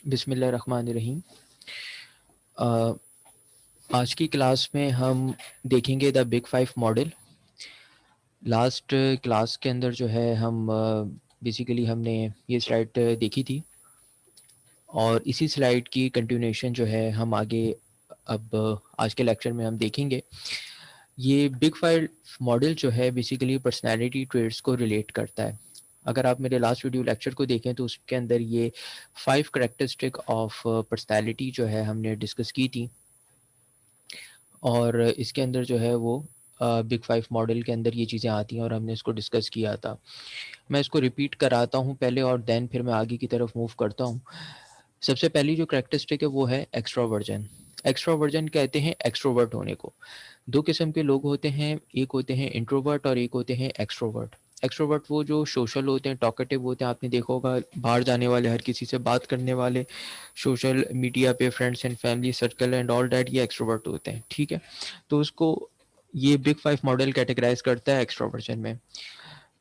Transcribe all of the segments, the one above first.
बिस्मिल्लाहिर्रहमानिर्रहीम। अ, आज की क्लास में हम देखेंगे the big five model. Last class के अंदर जो है हम बेसिकली हमने ये स्लाइड देखी थी और इसी स्लाइड की कंटिन्यूएशन जो है हम आगे अब आज के लेक्चर में हम देखेंगे। ये बिग फाइव मॉडल जो है बेसिकली पर्सनैलिटी ट्रेट्स को रिलेट करता है। अगर आप मेरे लास्ट वीडियो लेक्चर को देखें तो उसके अंदर ये 5 करेक्टरिस्टिक ऑफ पर्सनैलिटी जो है हमने डिस्कस की थी और इसके अंदर जो है वो बिग फाइव मॉडल के अंदर ये चीज़ें आती हैं और हमने इसको डिस्कस किया था। मैं इसको रिपीट कराता हूँ पहले और देन फिर मैं आगे की तरफ मूव करता हूँ। सबसे पहली जो करेक्टरिस्टिक है वो है एक्स्ट्रोवर्जन। एक्स्ट्रोवर्जन कहते हैं एक्सट्रोवर्ट होने को। दो किस्म के लोग होते हैं, एक होते हैं इंट्रोवर्ट और एक होते हैं एक्सट्रोवर्ट। एक्सट्रोवर्ट वो जो सोशल होते हैं, टॉकेटिव होते हैं, आपने देखा होगा बाहर जाने वाले, हर किसी से बात करने वाले, सोशल मीडिया पे friends and family circle and all that, ये एक्सट्रोवर्ट होते हैं। ठीक है, तो उसको ये बिग फाइव मॉडल कैटेगराइज करता है एक्सट्रोवर्जन में।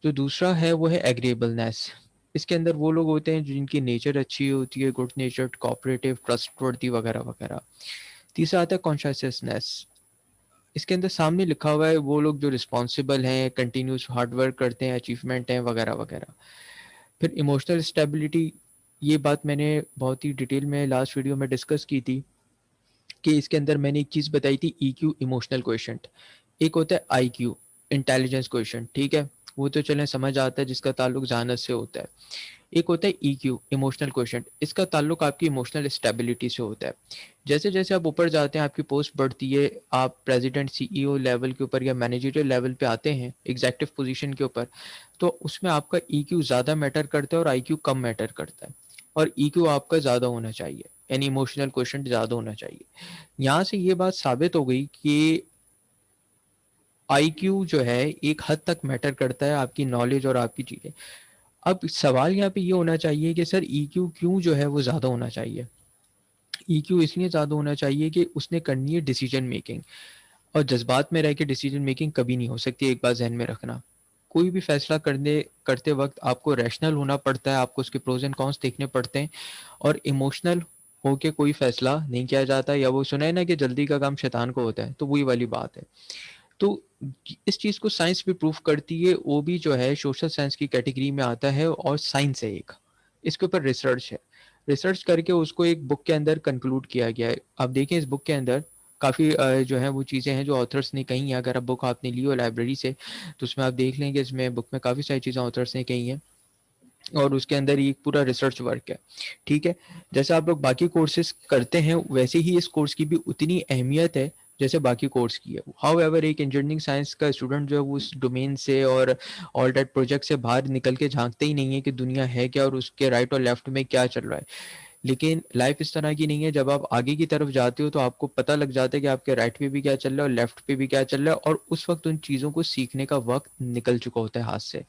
जो दूसरा है वो है एग्रीएबलनेस। इसके अंदर वो लोग होते हैं जिनकी नेचर अच्छी होती है, गुड नेचर्ड, कोऑपरेटिव, ट्रस्टवर्दी वगैरह वगैरह। तीसरा आता है कॉन्शियसनेस। इसके अंदर सामने लिखा हुआ है वो लोग जो रिस्पॉन्सिबल हैं, कंटिन्यूस हार्ड वर्क करते हैं, अचीवमेंट हैं वगैरह वगैरह। फिर इमोशनल स्टेबिलिटी, ये बात मैंने बहुत ही डिटेल में लास्ट वीडियो में डिस्कस की थी कि इसके अंदर मैंने एक चीज़ बताई थी, ईक्यू इमोशनल क्वेश्चंट। एक होता है आईक्यू इंटेलिजेंस क्वेश्चंट, ठीक है, वो तो चलें समझ आता है जिसका ताल्लुक जहानत से होता है। एक होता है ईक्यू इमोशनल क्वेश्चन, इसका ताल्लुक आपकी इमोशनल स्टेबिलिटी से होता है। जैसे जैसे आप ऊपर जाते हैं आपकी पोस्ट बढ़ती है, आप प्रेसिडेंट सीईओ लेवल के ऊपर या मैनेजरियल लेवल पे आते हैं, एग्जेक्टिव पोजीशन के ऊपर, तो उसमें आपका ईक्यू ज़्यादा मैटर करता है और आईक्यू कम मैटर करता है। और ईक्यू आपका ज़्यादा होना चाहिए, यानी इमोशनल क्वेश्चन ज़्यादा होना चाहिए। यहाँ से ये बात साबित हो गई कि आईक्यू जो है एक हद तक मैटर करता है, आपकी नॉलेज और आपकी चीज़ें। अब सवाल यहाँ पे ये होना चाहिए कि सर ईक्यू क्यों जो है वो ज़्यादा होना चाहिए। ईक्यू इसलिए ज़्यादा होना चाहिए कि उसने करनी है डिसीजन मेकिंग, और जज्बात में रह के डिसीजन मेकिंग कभी नहीं हो सकती, एक बात जहन में रखना। कोई भी फैसला करने करते वक्त आपको रैशनल होना पड़ता है, आपको उसके प्रोज एंड कॉन्स देखने पड़ते हैं, और इमोशनल होके कोई फैसला नहीं किया जाता। या वो सुना है ना कि जल्दी का काम शैतान को होता है, तो वही वाली बात है। तो इस चीज़ को साइंस भी प्रूफ करती है, वो भी जो है सोशल साइंस की कैटेगरी में आता है और साइंस है एक, इसके ऊपर रिसर्च है। रिसर्च करके उसको एक बुक के अंदर कंक्लूड किया गया है। आप देखें इस बुक के अंदर काफ़ी जो है वो चीज़ें हैं जो ऑथर्स ने कही हैं। अगर आप बुक आपने ली हो लाइब्रेरी से तो उसमें आप देख लेंगे, इसमें बुक में काफ़ी सारी चीज़ें ऑथर्स ने कही हैं और उसके अंदर एक पूरा रिसर्च वर्क है। ठीक है, जैसे आप लोग बाकी कोर्सेज करते हैं वैसे ही इस कोर्स की भी उतनी अहमियत है जैसे बाकी कोर्स की है। हाउ एवर एक इंजीनियरिंग साइंस का स्टूडेंट जो है वो उस डोमेन से और ऑल दैट प्रोजेक्ट से बाहर निकल के झांकते ही नहीं है कि दुनिया है क्या और उसके राइट और लेफ्ट में क्या चल रहा है। लेकिन लाइफ इस तरह की नहीं है, जब आप आगे की तरफ जाते हो तो आपको पता लग जाता है कि आपके राइट पे भी क्या चल रहा है और लेफ्ट पे भी क्या चल रहा है, और उस वक्त उन चीज़ों को सीखने का वक्त निकल चुका होता है हाथ से।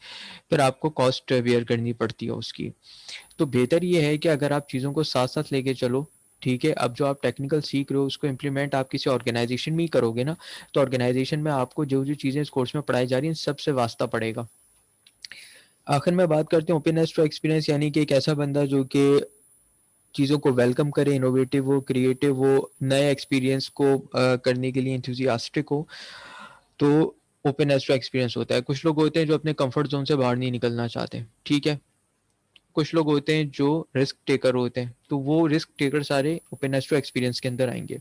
फिर आपको कॉस्ट बेयर करनी पड़ती है उसकी। तो बेहतर ये है कि अगर आप चीज़ों को साथ साथ लेके चलो, ठीक है। अब जो आप टेक्निकल सीख रहे हो उसको इम्प्लीमेंट आप किसी ऑर्गेनाइजेशन में ही करोगे ना, तो ऑर्गेनाइजेशन में आपको जो जो चीज़ें इस कोर्स में पढ़ाई जा रही हैं सबसे वास्ता पड़ेगा। आखिर में बात करते हैं ओपननेस टू एक्सपीरियंस, यानी कि एक ऐसा बंदा जो कि चीज़ों को वेलकम करे, इनोवेटिव हो, क्रिएटिव हो, नए एक्सपीरियंस को करने के लिए एंथुसियास्टिक हो। तो ओपननेस टू एक्सपीरियंस होता है। कुछ लोग होते हैं जो अपने कंफर्ट जोन से बाहर नहीं निकलना चाहते, ठीक है। कुछ लोग होते हैं जो रिस्क टेकर होते हैं, तो वो रिस्क टेकर सारे ओपननेस टू एक्सपीरियंस के अंदर आएंगे।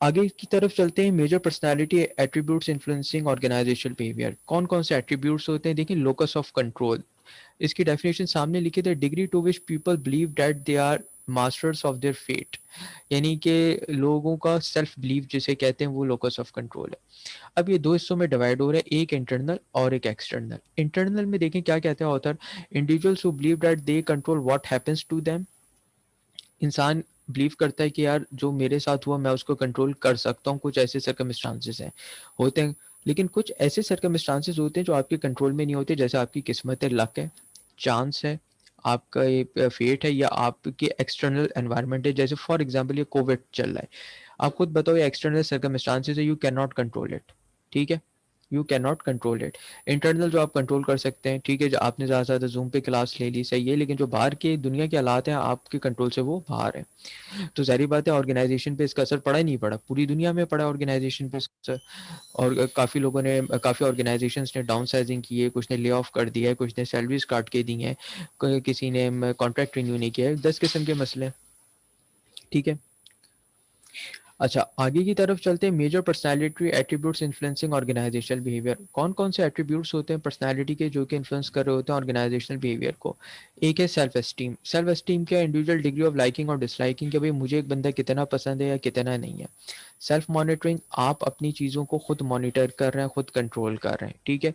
आगे की तरफ चलते हैं, major personality attributes influencing organisational behaviour. कौन कौन से एट्रीब्यूट्स होते हैं, देखिए, लोकस ऑफ कंट्रोल, इसकी डेफिनेशन सामने लिखी थे, degree to which people believe that they are masters of their fate, यानी कि लोगों का सेल्फ बिलीव जिसे कहते हैं वो लोकस ऑफ कंट्रोल है। अब ये दो हिस्सों में डिवाइड हो रहा है, एक इंटरनल और एक एक्सटर्नल। इंटरनल में देखें क्या कहते हैं author, individuals who believe that they control what happens to them. इंसान बिलीव करता है कि यार जो मेरे साथ हुआ मैं उसको कंट्रोल कर सकता हूँ। कुछ ऐसे सर्कमस्टांसेस हैं, होते हैं, लेकिन कुछ ऐसे सर्कमस्टांसेस होते हैं जो आपके कंट्रोल में नहीं होते, जैसे आपकी किस्मत है, लक है, चांस है, आपका ये फेट है, या आपके एक्सटर्नल एनवायरनमेंट है। जैसे फॉर एग्जांपल ये कोविड चल रहा है, आप खुद बताओ, ये एक्सटर्नल सर्कमस्टांसेस है, you can not control it, ठीक है। You can not control it. Internal जो आप कंट्रोल कर सकते हैं, ठीक है, जो आपने ज़्यादा से ज़्यादा जूम पे क्लास ले ली, सही है, लेकिन जो बाहर के दुनिया के हालात हैं आपके कंट्रोल से वो बाहर है। तो ज़ाहिर बात है ऑर्गेनाइजेशन पे इसका असर पड़ा ही नहीं पड़ा, पूरी दुनिया में पड़ा ऑर्गेनाइजेशन पे इसका असर। और काफ़ी लोगों ने, काफ़ी ऑर्गेनाइजेशंस ने डाउन साइजिंग की है, कुछ ने ले ऑफ कर दिया है, कुछ ने सैलरीज काट के दी हैं, किसी ने कॉन्ट्रैक्ट रिन्यू नहीं किया है, 10 किस्म के मसले, ठीक है। अच्छा, आगे की तरफ चलते हैं। Major personality attributes influencing organisational behaviour. कौन कौन से एट्रीब्यूट्स होते हैं पर्सनालिटी के जो कि इन्फ्लुएंस कर रहे होते हैं ऑर्गेनाइजेशनल बिहेवियर को? एक है सेल्फ एस्टीम। सेल्फ एस्टीम क्या, इंडिविजुअल डिग्री ऑफ लाइकिंग और डिसलाइकिंग, कि भाई मुझे एक बंदा कितना पसंद है या कितना नहीं है। सेल्फ मॉनिटरिंग, आप अपनी चीज़ों को खुद मॉनिटर कर रहे हैं, खुद कंट्रोल कर रहे हैं, ठीक है।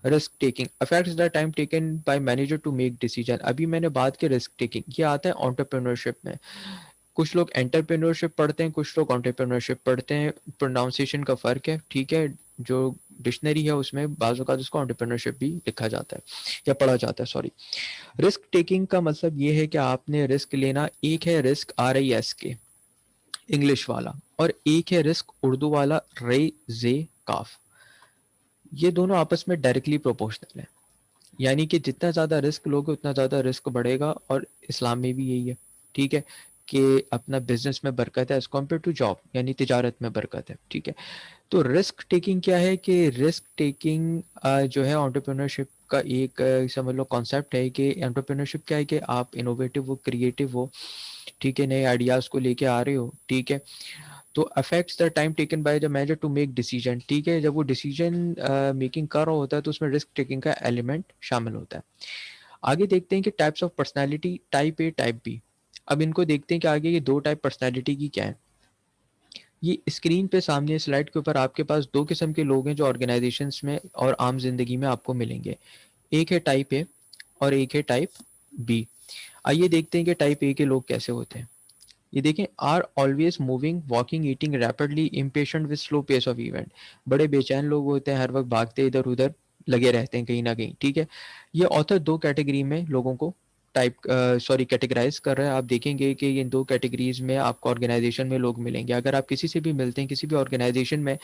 Risk taking affects the time taken by manager to make decision. अभी मैंने बात की रिस्क टेकिंग, ये आता है एंटरप्रेन्योरशिप में। कुछ लोग एंटरप्रेन्योरशिप पढ़ते हैं, कुछ लोग एंटरप्रेन्योरशिप पढ़ते हैं, प्रोनाउंसिएशन का फ़र्क है, ठीक है। जो डिक्शनरी है उसमें बाज़ औक़ात उसको एंटरप्रेन्योरशिप भी लिखा जाता है या पढ़ा जाता है, सॉरी। रिस्क टेकिंग का मतलब ये है कि आपने रिस्क लेना। एक है रिस्क RISK इंग्लिश वाला, और एक है रिस्क उर्दू वाला रे जे काफ। ये दोनों आपस में डायरेक्टली प्रोपोर्शनल है, यानी कि जितना ज़्यादा रिस्क लोगे उतना ज़्यादा रिस्क बढ़ेगा, और इस्लाम में भी यही है, ठीक है, कि अपना बिजनेस में बरकत है एज़ कम्पेयर टू जॉब, यानी तिजारत में बरकत है, ठीक है। तो रिस्क टेकिंग क्या है कि रिस्क टेकिंग जो है एंटरप्रेन्योरशिप का एक समझ लो कॉन्सेप्ट है कि एंटरप्रेन्योरशिप क्या है कि आप इनोवेटिव हो, क्रिएटिव हो, ठीक है, नए आइडियाज़ को लेके आ रहे हो, ठीक है। तो affects the time taken by the manager to make decision, ठीक है। जब वो डिसीजन मेकिंग कर रहा होता है तो उसमें रिस्क टेकिंग का एलिमेंट शामिल होता है। आगे देखते हैं कि types of personality, type A, type B. अब इनको देखते हैं कि आगे ये दो टाइप पर्सनालिटी की क्या है। ये स्क्रीन पे सामने स्लाइड के ऊपर आपके पास दो किस्म के लोग हैं जो ऑर्गेनाइजेशंस में और आम जिंदगी में आपको मिलेंगे। एक है टाइप ए और एक है टाइप बी। आइए देखते हैं कि टाइप ए के लोग कैसे होते हैं। ये देखें, are always moving, walking, eating rapidly, impatient with slow pace of event. बड़े बेचैन लोग होते हैं, हर वक्त भागते इधर उधर लगे रहते हैं कहीं ना कहीं, ठीक है। ये ऑथर दो कैटेगरी में लोगों को टाइप कैटेगराइज कर रहा है। आप देखेंगे कि इन दो कैटेगरीज में आपको ऑर्गेनाइजेशन में लोग मिलेंगे। अगर आप किसी से भी मिलते हैं किसी भी ऑर्गेनाइजेशन में,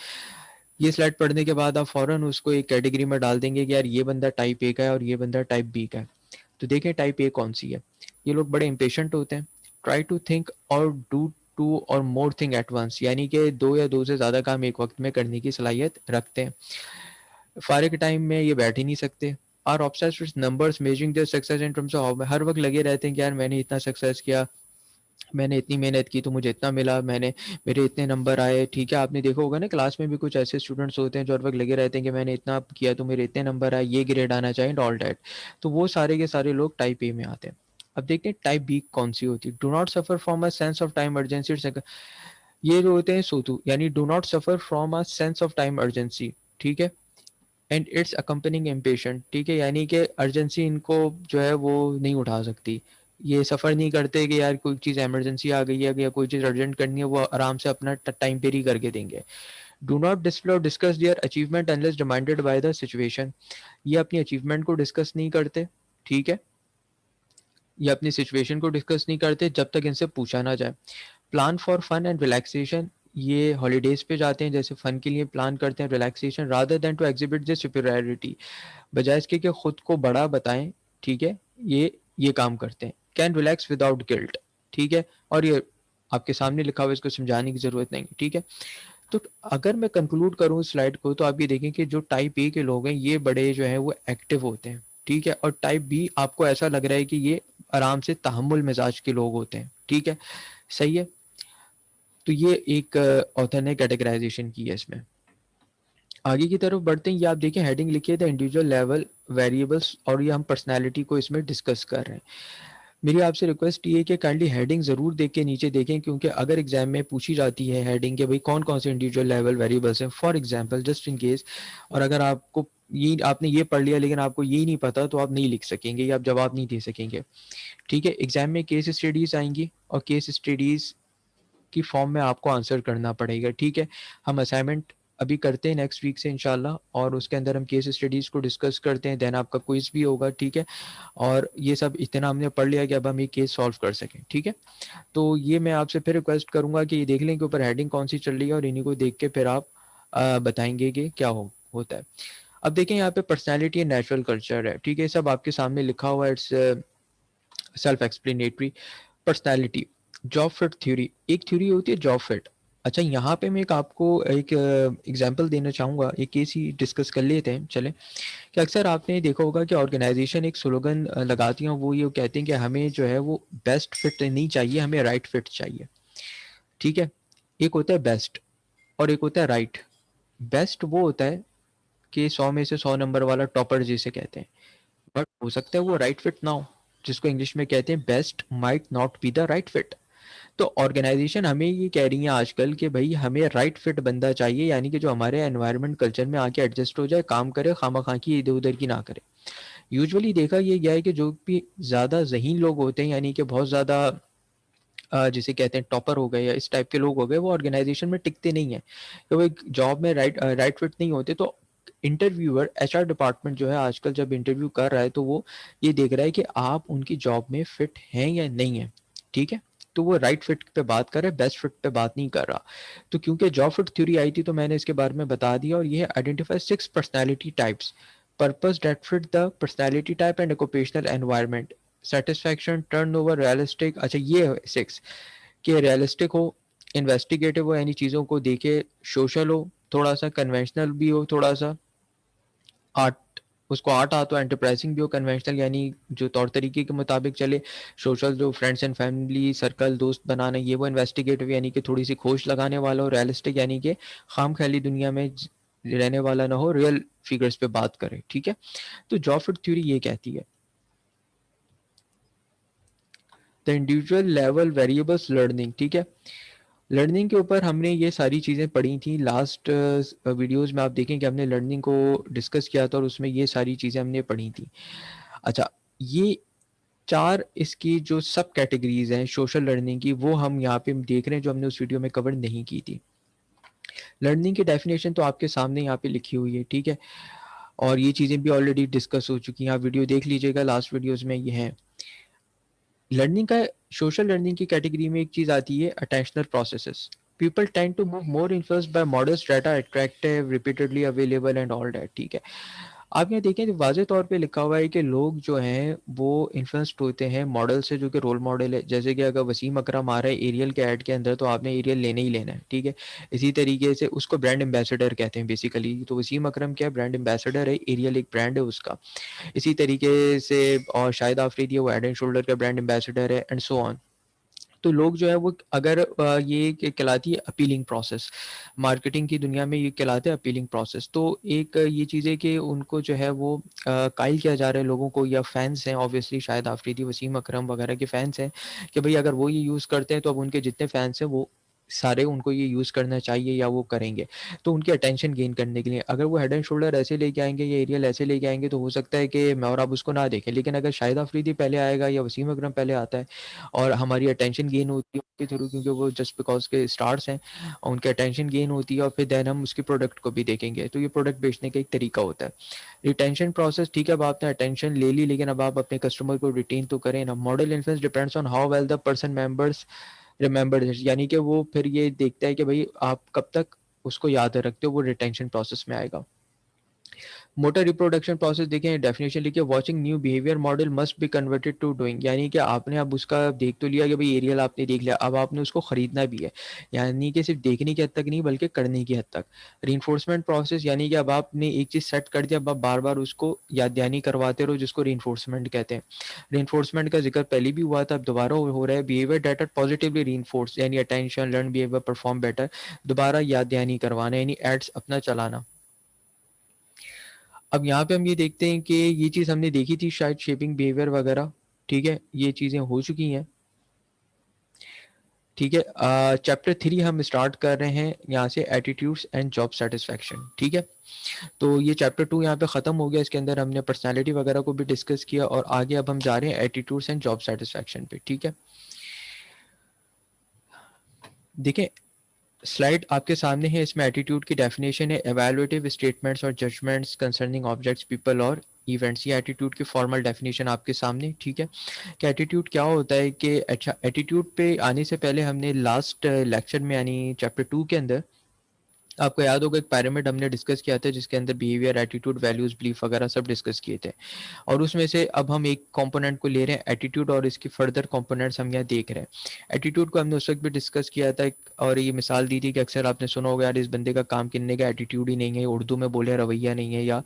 ये स्लाइड पढ़ने के बाद आप फौरन उसको एक कैटेगरी में डाल देंगे कि यार ये बंदा टाइप ए का है और ये बंदा टाइप बी का है। तो देखें टाइप ए कौन सी है। ये लोग बड़े इम्पेशेंट होते हैं, ट्राई टू थिंक और डू टू और मोर थिंग एट वंस, यानी कि दो या दो से ज़्यादा काम एक वक्त में करने की सलाहियत रखते हैं। फारिग टाइम में ये बैठ ही नहीं सकते। Are obsessed with numbers, measuring their success in terms of, हर वक्त लगे रहते हैं कि यार मैंने इतना सक्सेस किया, मैंने इतनी मेहनत की तो मुझे इतना मिला, मैंने मेरे इतने नंबर आए, ठीक है। आपने देखा होगा ना क्लास में भी कुछ ऐसे स्टूडेंट्स होते हैं जो हर वक्त लगे रहते हैं कि मैंने इतना किया तो मेरे इतने नंबर आए, ये ग्रेड आना चाहिए, ऑल डैट। तो वो सारे के सारे लोग टाइप ए में आते हैं। अब देखते हैं टाइप बी कौन सी होती है। Do not suffer from a sense of time urgency. ये जो होते हैं सोतू, यानी do not suffer from a sense of time urgency, ठीक है, एंड इट्स अकम्पनिंग इम्पेशेंट, ठीक है, यानी कि अर्जेंसी इनको जो है वो नहीं उठा सकती। ये सफ़र नहीं करते कि यार कोई चीज़ इमरजेंसी आ गई है या कोई चीज़ अर्जेंट करनी है, वो आराम से अपना टाइम पे ही करके देंगे। Do not display or discuss their achievement unless demanded by the situation. ये अपनी अचीवमेंट को डिस्कस नहीं करते, ठीक है, ये अपनी सिचुएशन को डिस्कस नहीं करते जब तक इनसे पूछा ना जाए। Plan for fun and relaxation, ये हॉलीडेज पे जाते हैं, जैसे फन के लिए प्लान करते हैं, relaxation rather than to exhibit this superiority, बजाय इसके कि खुद को बड़ा बताएं, ठीक है, ये काम करते हैं। कैन रिलैक्स विदाउट गिल्ट, ठीक है, और ये आपके सामने लिखा हुआ है, इसको समझाने की जरूरत नहीं है, ठीक है। तो अगर मैं कंक्लूड करूं स्लाइड को, तो आप ये देखें कि जो टाइप ए के लोग हैं ये बड़े जो है वो एक्टिव होते हैं, ठीक है, और टाइप बी आपको ऐसा लग रहा है कि ये आराम से तहम्मुल मिजाज के लोग होते हैं, ठीक है, सही है। तो ये एक ऑथर ने कैटेगराइजेशन की है इसमें। आगे की तरफ बढ़ते हैं, ये आप देखें हेडिंग लिखी है द इंडिविजुअल लेवल वेरिएबल्स, और ये हम पर्सनालिटी को इसमें डिस्कस कर रहे हैं। मेरी आपसे रिक्वेस्ट ये है कि काइंडली हेडिंग ज़रूर देख के नीचे देखें, क्योंकि अगर एग्जाम में पूछी जाती है हेडिंग के भाई कौन कौन से इंडिविजुअल लेवल वेरिएबल्स हैं, for example just in case, और अगर आपको ये आपने ये पढ़ लिया लेकिन आपको ये नहीं पता, तो आप नहीं लिख सकेंगे या आप जवाब नहीं दे सकेंगे, ठीक है। एग्जाम में केस स्टडीज़ आएंगी और केस स्टडीज़ की फॉर्म में आपको आंसर करना पड़ेगा, ठीक है। हम असाइनमेंट अभी करते हैं नेक्स्ट वीक से इंशाल्लाह, और उसके अंदर हम केस स्टडीज़ को डिस्कस करते हैं, देन आपका क्विज भी होगा, ठीक है। और ये सब इतना हमने पढ़ लिया कि अब हम ये केस सॉल्व कर सकें, ठीक है। तो ये मैं आपसे फिर रिक्वेस्ट करूंगा कि ये देख लें कि ऊपर हेडिंग कौन सी चल रही है, और इन्हीं को देख के फिर आप बताएंगे कि क्या हो। होता है। अब देखें यहाँ पे पर्सनैलिटी एंड नेचुरल कल्चर है, ठीक है, सब आपके सामने लिखा हुआ है, it's self explanatory. Personality, job fit theory, एक थ्योरी होती है जॉब फिट। अच्छा, यहाँ पे मैं एक आपको एक एग्जांपल देना चाहूँगा, एक केस ही डिस्कस कर लेते हैं चले। कि अक्सर आपने देखा होगा कि ऑर्गेनाइजेशन एक स्लोगन लगाती हैं, वो ये कहते हैं कि हमें जो है वो बेस्ट फिट नहीं चाहिए, हमें राइट फिट चाहिए, ठीक है। एक होता है बेस्ट और एक होता है राइट। बेस्ट वो होता है कि 100 में से 100 नंबर वाला टॉपर जिसे कहते हैं, बट हो सकता है वो राइट फिट ना हो, जिसको इंग्लिश में कहते हैं best might not be the right fit. तो ऑर्गेनाइजेशन हमें ये कह रही है आजकल कि भाई हमें राइट फिट बंदा चाहिए, यानी कि जो हमारे एनवायरनमेंट कल्चर में आके एडजस्ट हो जाए, काम करे, खामा की इधर उधर की ना करे। यूजुअली देखा ये गया है कि जो भी ज़्यादा ज़हीन लोग होते हैं, यानी कि बहुत ज़्यादा जिसे कहते हैं टॉपर हो गए या इस टाइप के लोग हो गए, वो ऑर्गेनाइजेशन में टिकते नहीं हैं, तो वो एक जॉब में राइट फिट नहीं होते। तो इंटरव्यूअर, एचआर डिपार्टमेंट जो है आजकल जब इंटरव्यू कर रहा है, तो वो ये देख रहा है कि आप उनकी जॉब में फिट हैं या नहीं है, ठीक है। तो वो राइट फिट पे बात कर रहा है, बेस्ट फिट पे बात नहीं कर रहा। तो क्योंकि जॉब फिट थ्योरी आई थी, तो मैंने इसके बारे में बता दिया, और ये identify 6 personality types, purpose that fit the personality type and occupational environment, satisfaction, turnover, realistic. अच्छा, ये 6 कि रियलिस्टिक हो, इन्वेस्टिगेटिव हो, यानी चीज़ों को देखे, सोशल हो, थोड़ा सा कन्वेंशनल भी हो, थोड़ा सा आर्ट, उसको आर्ट आता हो, एंटरप्राइजिंग भी हो, कन्वेंशनल यानी जो तौर तरीके के मुताबिक चले, सोशल जो फ्रेंड्स एंड फैमिली सर्कल दोस्त बनाना, ये वो, इन्वेस्टिगेटिव यानी कि थोड़ी सी खोज लगाने वाला हो, रियलिस्टिक यानी कि खाम ख्याली दुनिया में रहने वाला ना हो, रियल फिगर्स पे बात करे, ठीक है। तो जॉब फिट थ्योरी ये कहती है the individual level variables learning, ठीक है। लर्निंग के ऊपर हमने ये सारी चीज़ें पढ़ी थी लास्ट वीडियोस में, आप देखें कि हमने लर्निंग को डिस्कस किया था और उसमें ये सारी चीज़ें हमने पढ़ी थी। अच्छा, ये 4 इसकी जो सब कैटेगरीज हैं सोशल लर्निंग की, वो हम यहाँ पे देख रहे हैं, जो हमने उस वीडियो में कवर नहीं की थी। लर्निंग की डेफिनेशन तो आपके सामने यहाँ पे लिखी हुई है, ठीक है, और ये चीज़ें भी ऑलरेडी डिस्कस हो चुकी हैं, आप वीडियो देख लीजिएगा, लास्ट वीडियोज़ में ये हैं। लर्निंग का सोशल लर्निंग की कैटेगरी में एक चीज़ आती है attentional processes. People tend to move more influenced by models data attractive repeatedly available and all that, ठीक है। आप यहाँ देखें तो वाज़ेह तौर पे लिखा हुआ है कि लोग जो हैं वो इन्फ्लुएंस्ड होते हैं मॉडल से, जो कि रोल मॉडल है। जैसे कि अगर वसीम अकरम आ रहा है एरियल के ऐड के अंदर, तो आपने एरियल लेना ही लेना है, ठीक है। इसी तरीके से उसको ब्रांड एम्बेसडर कहते हैं बेसिकली, तो वसीम अकरम क्या है, ब्रांड एम्बेसडर है, एरियल एक ब्रांड है उसका। इसी तरीके से और शाहिद आफरीदी है, वो हेड एंड शोल्डर का ब्रांड एम्बेसडर है, एंड सो ऑन। तो लोग जो है वो अगर ये कहलाती है अपीलिंग प्रोसेस, मार्केटिंग की दुनिया में ये कहलाते हैं अपीलिंग प्रोसेस। तो एक ये चीज़ है कि उनको जो है वो कायल किया जा रहा है लोगों को, या फैंस हैं ऑब्वियसली, शायद आफरीदी, वसीम अकरम वगैरह के फैंस हैं, कि भाई अगर वो ये यूज़ करते हैं तो अब उनके जितने फैंस हैं वो सारे उनको ये यूज़ करना चाहिए या वो करेंगे। तो उनकी अटेंशन गेन करने के लिए अगर वो हेड एंड शोल्डर ऐसे लेके आएंगे या एरियल ऐसे लेके आएंगे, तो हो सकता है कि मैं और आप उसको ना देखें। लेकिन अगर शाहिद आफरीदी पहले आएगा या वसीम अकरम पहले आता है और हमारी अटेंशन गेन होती है उनके थ्रू, क्योंकि वो जस्ट बिकॉज के स्टार्स हैं, और उनकी अटेंशन गेन होती है, और फिर देन हम उसकी प्रोडक्ट को भी देखेंगे। तो ये प्रोडक्ट बेचने का एक तरीका होता है। रिटेंशन प्रोसेस, ठीक है, अब आपने अटेंशन ले ली, लेकिन अब आप अपने कस्टमर को रिटेन तो करें ना। Model influence depends on how well the person members remember, यानी कि वो फिर ये देखता है कि भाई आप कब तक उसको याद रखते हो, वो रिटेंशन प्रोसेस में आएगा। मोटर रिप्रोडक्शन प्रोसेस देखें, डेफिनेशन लिखिए, watching new behaviour model must be converted to doing, यानी कि आपने अब उसका देख तो लिया कि भाई एरियल आपने देख लिया, अब आपने उसको खरीदना भी है, यानी कि सिर्फ देखने की हद तक नहीं बल्कि करने की हद तक। रीइंफोर्समेंट प्रोसेस, यानी कि अब आपने एक चीज़ सेट कर दिया, अब आप बार बार उसको याद दहानी करवाते रहो, जिसको रीइंफोर्समेंट कहते हैं। रीइंफोर्समेंट का जिक्र पहले भी हुआ था, अब दोबारा हो रहा है। बिहेवियर डाटा पॉजिटिवली रीइंफोर्स, यानी attention, learn behaviour, perform better, दोबारा याद दहानी करवाना, यानी एड्स अपना चलाना। अब यहाँ पे हम ये देखते हैं कि ये चीज़ हमने देखी थी शायद, शेपिंग बिहेवियर वगैरह, ठीक है, ये चीज़ें हो चुकी हैं, ठीक है। चैप्टर 3 हम स्टार्ट कर रहे हैं यहाँ से, एटीट्यूड्स एंड जॉब सेटिस्फैक्शन, ठीक है। तो ये चैप्टर 2 यहाँ पे ख़त्म हो गया, इसके अंदर हमने पर्सनालिटी वगैरह को भी डिस्कस किया, और आगे अब हम जा रहे हैं एटीट्यूड्स एंड जॉब सेटिस्फैक्शन पे, ठीक है। देखें, स्लाइड आपके सामने है, इसमें एटीट्यूड की डेफिनेशन है, एवेलुएटिव स्टेटमेंट्स और जजमेंट्स कंसर्निंग ऑब्जेक्ट्स, पीपल और इवेंट्स। ये एटीट्यूड की फॉर्मल डेफिनेशन आपके सामने, ठीक है। कि एटीट्यूड क्या होता है, कि अच्छा, एटीट्यूड पे आने से पहले हमने लास्ट लेक्चर में यानी चैप्टर 2 के अंदर आपको याद होगा एक पिरामिड हमने डिस्कस किया था जिसके अंदर बिहेवियर, एटीट्यूड, वैल्यूज, बिलीफ वगैरह सब डिस्कस किए थे, और उसमें से अब हम एक कंपोनेंट को ले रहे हैं एटीट्यूड, और इसकी फर्दर कंपोनेंट्स हम यहाँ देख रहे हैं। एटीट्यूड को हमने उस वक्त भी डिस्कस किया था और ये मिसाल दी थी कि अक्सर आपने सुना होगा यार इस बंदे का काम करने का एटीट्यूड ही नहीं है, उर्दू में बोले रवैया नहीं है या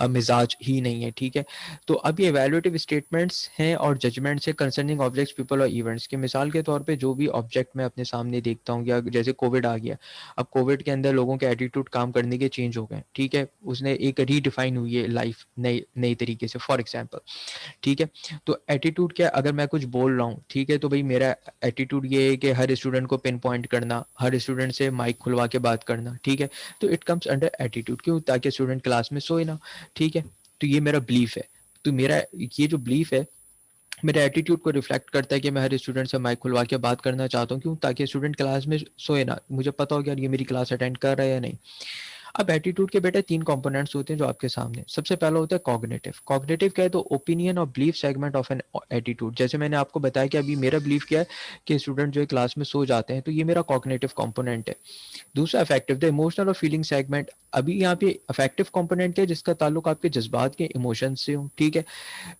मिजाज ही नहीं है, ठीक है। तो अब ये एवेल्युएटिव स्टेटमेंट्स हैं और जजमेंट्स है कंसर्निंग ऑब्जेक्ट्स, पीपल और इवेंट्स के। मिसाल के तौर पे जो भी ऑब्जेक्ट मैं अपने सामने देखता हूँ, या जैसे कोविड आ गया, अब कोविड के अंदर लोगों के एटीट्यूड काम करने के चेंज हो गए, ठीक है, उसने एक रीडिफाइन हुई है लाइफ नई नई तरीके से, फॉर एग्जांपल, ठीक है। तो एटीट्यूड क्या, अगर मैं कुछ बोल रहा हूँ, ठीक है, तो भाई मेरा एटीट्यूड ये है कि हर स्टूडेंट को पिन पॉइंट करना, हर स्टूडेंट से माइक खुलवा के बात करना, ठीक है। तो इट कम्स अंडर एटीट्यूड, क्यों, ताकि स्टूडेंट क्लास में सोए ना, ठीक है। तो ये मेरा बिलीफ है, तो मेरा ये जो बिलीफ है मेरे एटीट्यूड को रिफ्लेक्ट करता है कि मैं हर स्टूडेंट से माइक खुलवा के बात करना चाहता हूँ, क्यों, ताकि स्टूडेंट क्लास में सोए ना, मुझे पता हो कि यार ये मेरी क्लास अटेंड कर रहा है या नहीं। अब एटीट्यूड के बेटे तीन कंपोनेंट्स होते हैं जो आपके सामने, सबसे पहला होता है कॉग्निटिव। कॉग्निटिव क्या है, तो ओपिनियन और belief segment of an attitude. जैसे मैंने आपको बताया कि अभी मेरा बिलीफ क्या है कि स्टूडेंट जो है क्लास में सो जाते हैं, तो ये मेरा कॉग्निटिव कंपोनेंट है। दूसरा अफेक्टिव, द इमोशनल और फीलिंग सेगमेंट। अभी यहाँ पे अफेक्टिव कंपोनेंट है जिसका ताल्लुक आपके जज्बात के, इमोशंस से हो, ठीक है।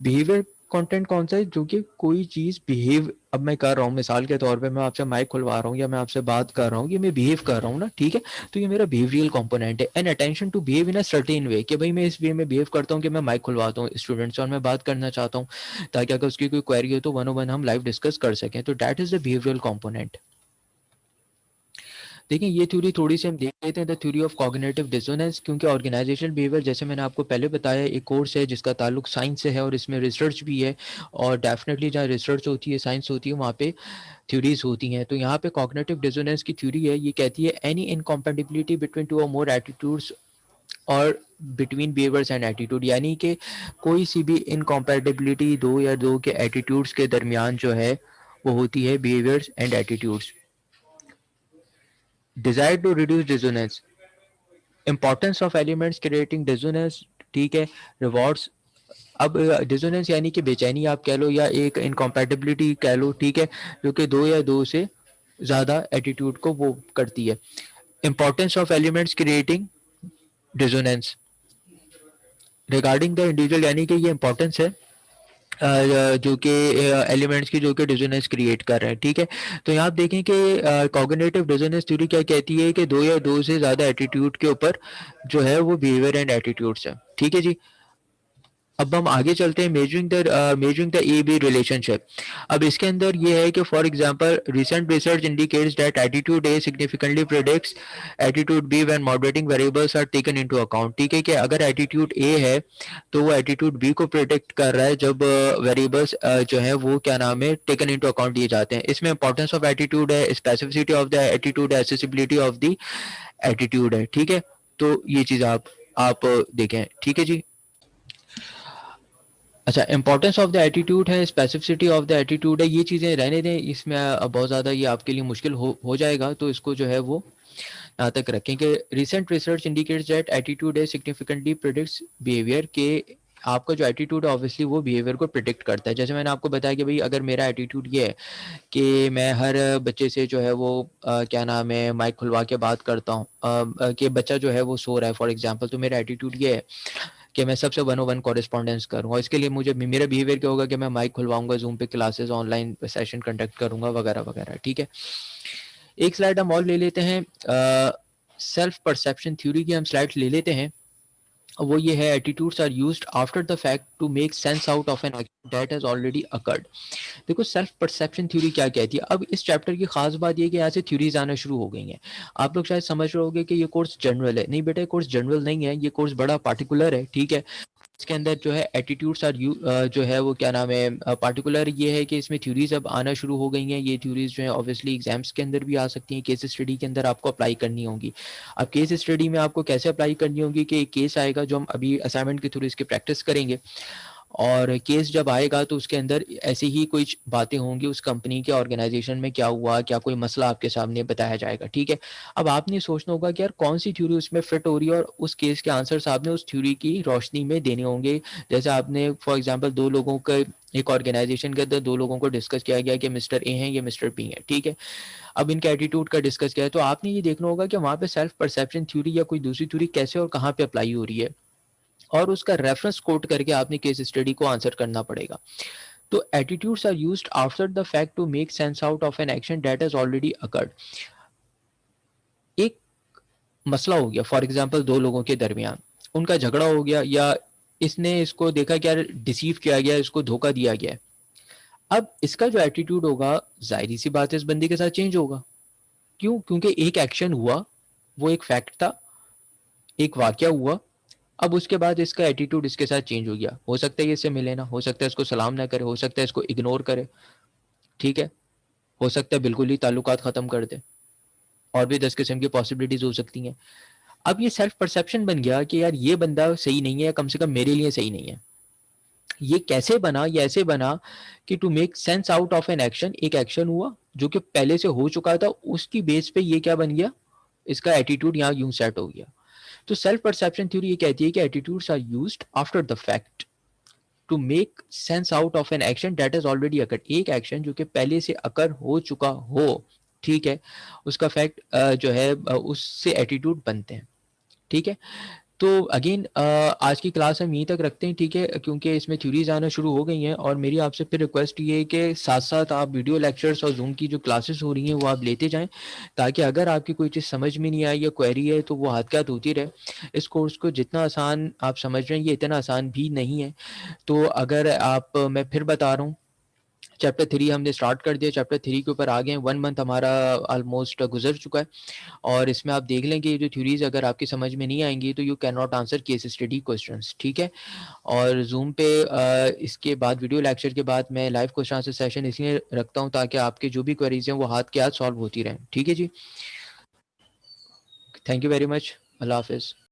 बिहेवियर कंटेंट कौन सा है, जो कि कोई चीज बिहेव, अब मैं कर रहा हूँ, मिसाल के तौर पे मैं आपसे माइक खुलवा रहा हूँ या मैं आपसे बात कर रहा हूँ, ये मैं बिहेव कर रहा हूँ ना, ठीक है। तो ये मेरा बिहेवियरल कंपोनेंट है। An attention to behave in a certain way, कि भाई मैं इस वे में बिहेव करता हूँ कि मैं माइक खुलवाता हूँ स्टूडेंट से और मैं बात करना चाहता हूँ, ताकि अगर उसकी कोई क्वेरी हो तो 101 हम लाइव डिस्कस कर सकें। तो that is the behavioural component. देखिए ये थ्योरी थोड़ी सी हम देख लेते हैं, the theory of cognitive dissonance, क्योंकि ऑर्गेनाइजेशनल बिहेवियर जैसे मैंने आपको पहले बताया एक कोर्स है जिसका ताल्लुक साइंस से है और इसमें रिसर्च भी है, और डेफिनेटली जहाँ रिसर्च होती है, साइंस होती है, वहाँ पे थ्योरीज होती हैं। तो यहाँ पे कॉग्निटिव डिसोनेंस की थ्योरी है, ये कहती है एनी इनकॉम्पेटिबिलिटी बिटवीन टू और मोर एटीट्यूड्स और बिटवीन बिहेवियर्स एंड एटीट्यूड, यानी कि कोई सी भी इनकॉम्पेटिबिलिटी दो या दो के एटीट्यूड्स के दरमियान जो है वो होती है behaviours and attitudes. Desire to reduce dissonance, importance of elements creating dissonance, ठीक है। रिवॉर्ड्स, अब डिसोनेंस यानी कि बेचैनी आप कह लो या एक इनकॉम्पैटिबिलिटी कह लो, ठीक है, जो कि दो या दो से ज्यादा एटीट्यूड को वो करती है। Importance of elements creating dissonance regarding the individual, यानी कि ये इंपॉर्टेंस है जो कि एलिमेंट्स की जो कि डिसोनेंस क्रिएट कर रहे हैं, ठीक है। तो यहाँ आप देखें कि कॉग्निटिव डिसोनेंस थ्योरी क्या कहती है कि दो या दो से ज्यादा एटीट्यूड के ऊपर जो है वो बिहेवियर एंड एटीट्यूड्स है, ठीक है जी। अब हम आगे चलते हैं, measuring the A B relationship. अब इसके अंदर ये है कि for example recent research indicates that attitude A significantly predicts attitude B when moderating variables are taken into account, ठीक है, कि अगर एटीट्यूड ए है तो वो एटीट्यूड बी को प्रेडिक्ट कर रहा है जब वेरिएबल्स जो है वो क्या नाम है टेकन इनटू अकाउंट लिए जाते हैं। इसमें इंपॉर्टेंस ऑफ एटीट्यूड है, स्पेसिफिसिटी ऑफ द एटीट्यूड है, एक्सेसिबिलिटी ऑफ द एटीट्यूड है, ठीक है। तो ये चीज आप देखें, ठीक है जी। अच्छा, इंपॉर्टेंस ऑफ द एटीट्यूड है, स्पेसिफिसिटी ऑफ द एटीट्यूड है, ये चीज़ें रहने दें, इसमें बहुत ज़्यादा ये आपके लिए मुश्किल हो जाएगा, तो इसको जो है वो यहाँ तक रखें कि recent research indicates that attitude है सिग्निफिकेंटली प्रिडिक्ट्स बिहेवियर, के आपका जो एटीट्यूड है ऑब्वियसली वो बिहेवियर को प्रिडिक्ट करता है। जैसे मैंने आपको बताया कि भाई अगर मेरा एटीट्यूड ये है कि मैं हर बच्चे से जो है वो क्या नाम है माइक खुलवा के बात करता हूँ, कि बच्चा जो है वो सो रहा है फॉर एग्जांपल, तो मेरा एटीट्यूड ये है कि मैं सबसे 101 कॉरेस्पॉन्डेंस करूँगा। इसके लिए मुझे मेरा बिहेवियर क्या होगा कि मैं माइक खुलवाऊंगा, जूम पे क्लासेस ऑनलाइन सेशन कंडक्ट करूंगा वगैरह वगैरह, ठीक है। एक स्लाइड हम और ले लेते हैं, सेल्फ परसेप्शन थ्योरी की हम स्लाइड ले लेते हैं। वो ये है, attitudes are used after the fact to make sense out of an action that has already occurred. देखो सेल्फ परसेप्शन थ्योरी क्या कहती है। अब इस चैप्टर की खास बात ये कि यहाँ से थ्योरीज आना शुरू हो गई हैं। आप लोग शायद समझ रहे होंगे कि ये कोर्स जनरल है, नहीं बेटा, कोर्स जनरल नहीं है, ये कोर्स बड़ा पार्टिकुलर है, ठीक है। इसके अंदर जो है एटीट्यूड्स आर यू जो है वो क्या नाम है पार्टिकुलर ये है कि इसमें थ्योरीज अब आना शुरू हो गई हैं। ये थ्योरीज जो है ऑब्वियसली एग्जाम्स के अंदर भी आ सकती हैं, केस स्टडी के अंदर आपको अप्लाई करनी होंगी। अब केस स्टडी में आपको कैसे अप्लाई करनी होगी कि एक केस आएगा जो हम अभी असाइनमेंट के थ्रू इसकी प्रैक्टिस करेंगे, और केस जब आएगा तो उसके अंदर ऐसी ही कुछ बातें होंगी, उस कंपनी के ऑर्गेनाइजेशन में क्या हुआ, क्या कोई मसला आपके सामने बताया जाएगा, ठीक है। अब आपने सोचना होगा कि यार कौन सी थ्योरी उसमें फिट हो रही है, और उस केस के आंसर्स आपने उस थ्योरी की रोशनी में देने होंगे। जैसे आपने फॉर एग्जांपल दो लोगों का, एक ऑर्गेनाइजेशन के अंदर दो लोगों को डिस्कस किया गया कि मिस्टर ए है, ये मिस्टर बी है, ठीक है। अब इनके एटीट्यूड का डिस्कस किया है, तो आपने ये देखना होगा कि वहाँ पे सेल्फ परसेप्शन थ्योरी या कोई दूसरी थ्योरी कैसे और कहाँ पे अप्लाई हो रही है, और उसका रेफरेंस कोट करके आपने केस स्टडी को आंसर करना पड़ेगा। तो attitudes are used after the fact to make sense out of an action that has already occurred. एक मसला हो गया फॉर एग्जांपल दो लोगों के दरमियान, उनका झगड़ा हो गया, या इसने इसको देखा कि यार डिसीव किया गया, इसको धोखा दिया गया है। अब इसका जो एटीट्यूड होगा, जाहिर सी बात है इस बंदी के साथ चेंज होगा। क्यों? क्योंकि एक एक्शन हुआ, वो एक फैक्ट था, एक वाकया हुआ, अब उसके बाद इसका एटीट्यूड इसके साथ चेंज हो गया। हो सकता है ये इससे मिले ना, हो सकता है इसको सलाम ना करे, हो सकता है इसको इग्नोर करे, ठीक है, हो सकता है बिल्कुल ही ताल्लुकात खत्म कर दे, और भी 10 किस्म की पॉसिबिलिटीज हो सकती हैं। अब ये सेल्फ परसेप्शन बन गया कि यार ये बंदा सही नहीं है, या कम से कम मेरे लिए सही नहीं है। ये कैसे बना? ये ऐसे बना कि to make sense out of an action, एक एक्शन हुआ जो कि पहले से हो चुका था, उसकी बेस पे ये क्या बन गया, इसका एटीट्यूड यहाँ यूं सेट हो गया। तो सेल्फ परसेप्शन थ्योरी ये कहती है कि attitudes are used after the fact to make sense out of an action that is already occur. एक एक्शन जो कि पहले से अकर हो चुका हो, ठीक है, उसका फैक्ट जो है उससे एटीट्यूड बनते हैं, ठीक है। तो अगेन आज की क्लास हम यहीं तक रखते हैं, ठीक है, क्योंकि इसमें थ्योरीज आना शुरू हो गई हैं। और मेरी आपसे फिर रिक्वेस्ट ये है कि साथ साथ आप वीडियो लेक्चर्स और जूम की जो क्लासेस हो रही हैं वो आप लेते जाएं, ताकि अगर आपकी कोई चीज़ समझ में नहीं आई या क्वेरी है तो वो हाथ क्या होती रहे। इस कोर्स को जितना आसान आप समझ रहे हैं, ये इतना आसान भी नहीं है। तो अगर आप, मैं फिर बता रहा हूँ, चैप्टर 3 हमने स्टार्ट कर दिया, चैप्टर 3 के ऊपर आ गए हैं, 1 मंथ हमारा ऑलमोस्ट गुजर चुका है। और इसमें आप देख लें कि ये जो थ्योरीज अगर आपकी समझ में नहीं आएंगी तो you can not answer case study questions, ठीक है। और जूम पे इसके बाद वीडियो लेक्चर के बाद मैं लाइव क्वेश्चन आंसर सेशन इसलिए रखता हूँ ताकि आपके जो भी क्वेरीज हैं वो हाथ के हाथ सॉल्व होती रहें, ठीक है जी। Thank you very much. अल्लाह हाफिज़।